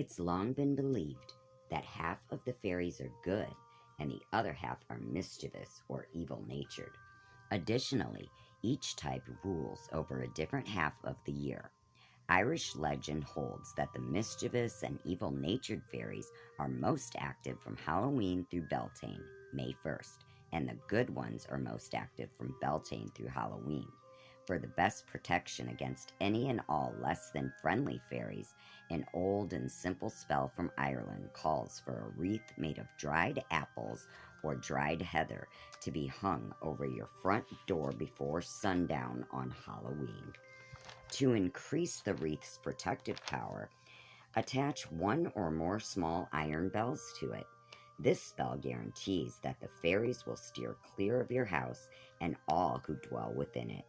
It's long been believed that half of the fairies are good and the other half are mischievous or evil-natured. Additionally, each type rules over a different half of the year. Irish legend holds that the mischievous and evil-natured fairies are most active from Halloween through Beltane, May 1st, and the good ones are most active from Beltane through Halloween. For the best protection against any and all less than friendly fairies, an old and simple spell from Ireland calls for a wreath made of dried apples or dried heather to be hung over your front door before sundown on Halloween. To increase the wreath's protective power, attach one or more small iron bells to it. This spell guarantees that the fairies will steer clear of your house and all who dwell within it.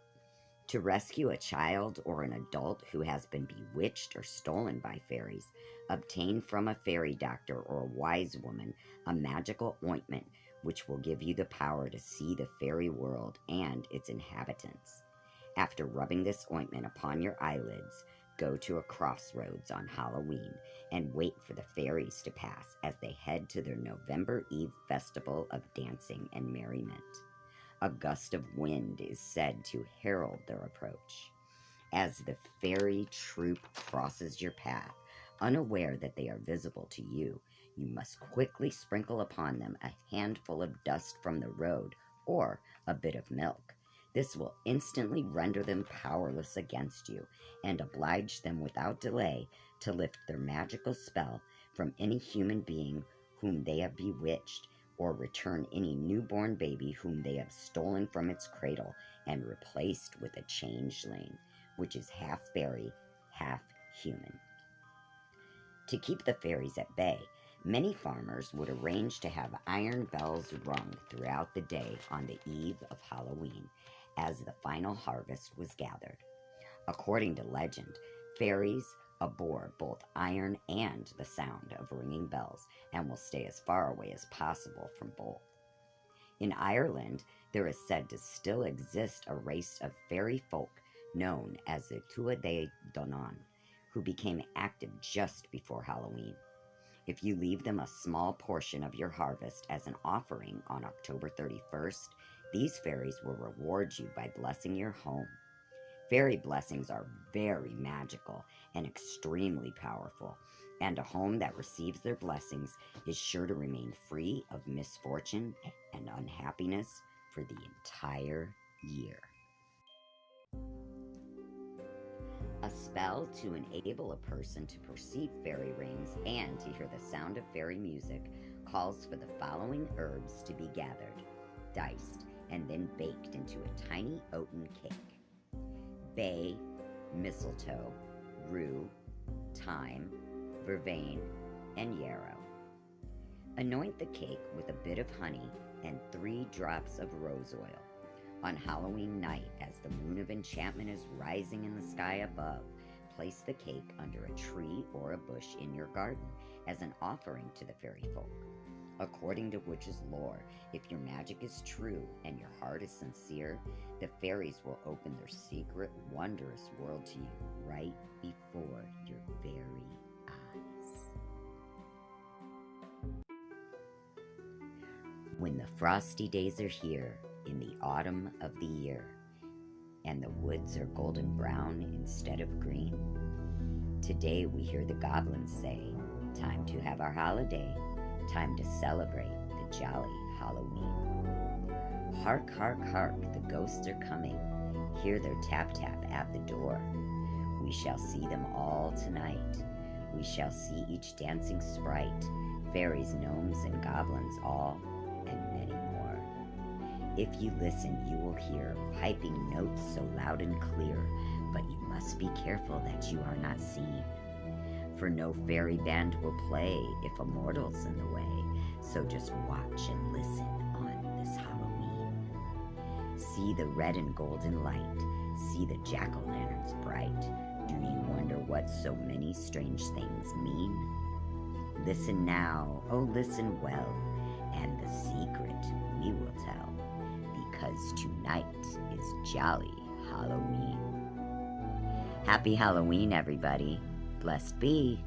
To rescue a child or an adult who has been bewitched or stolen by fairies, obtain from a fairy doctor or a wise woman a magical ointment which will give you the power to see the fairy world and its inhabitants. After rubbing this ointment upon your eyelids, go to a crossroads on Halloween and wait for the fairies to pass as they head to their November Eve festival of dancing and merriment. A gust of wind is said to herald their approach. As the fairy troop crosses your path, unaware that they are visible to you, you must quickly sprinkle upon them a handful of dust from the road or a bit of milk. This will instantly render them powerless against you and oblige them without delay to lift their magical spell from any human being whom they have bewitched, or return any newborn baby whom they have stolen from its cradle and replaced with a changeling, which is half fairy, half human. To keep the fairies at bay, many farmers would arrange to have iron bells rung throughout the day on the eve of Halloween, as the final harvest was gathered. According to legend, fairies abhor both iron and the sound of ringing bells, and will stay as far away as possible from both. In Ireland, there is said to still exist a race of fairy folk known as the Tuatha Danann, who became active just before Halloween. If you leave them a small portion of your harvest as an offering on October 31st, these fairies will reward you by blessing your home. Fairy blessings are very magical and extremely powerful, and a home that receives their blessings is sure to remain free of misfortune and unhappiness for the entire year. A spell to enable a person to perceive fairy rings and to hear the sound of fairy music calls for the following herbs to be gathered, diced, and then baked into a tiny oaten cake: bay, mistletoe, rue, thyme, vervain, and yarrow. Anoint the cake with a bit of honey and 3 drops of rose oil. On Halloween night, as the moon of enchantment is rising in the sky above, place the cake under a tree or a bush in your garden as an offering to the fairy folk. According to witches' lore, if your magic is true and your heart is sincere, the fairies will open their secret, wondrous world to you right before your very eyes. When the frosty days are here, in the autumn of the year, and the woods are golden brown instead of green, today we hear the goblins say, time to have our holiday, time to celebrate the jolly Halloween. Hark, hark, hark, the ghosts are coming, hear their tap-tap at the door. We shall see them all tonight, we shall see each dancing sprite, fairies, gnomes, and goblins all, and many more. If you listen, you will hear piping notes so loud and clear, but you must be careful that you are not seen. For no fairy band will play if a mortal's in the way, so just watch and listen on this Halloween. See the red and golden light, see the jack-o'-lanterns bright. Do you wonder what so many strange things mean? Listen now, oh listen well, and the secret we will tell, because tonight is jolly Halloween. Happy Halloween, everybody. Blessed be.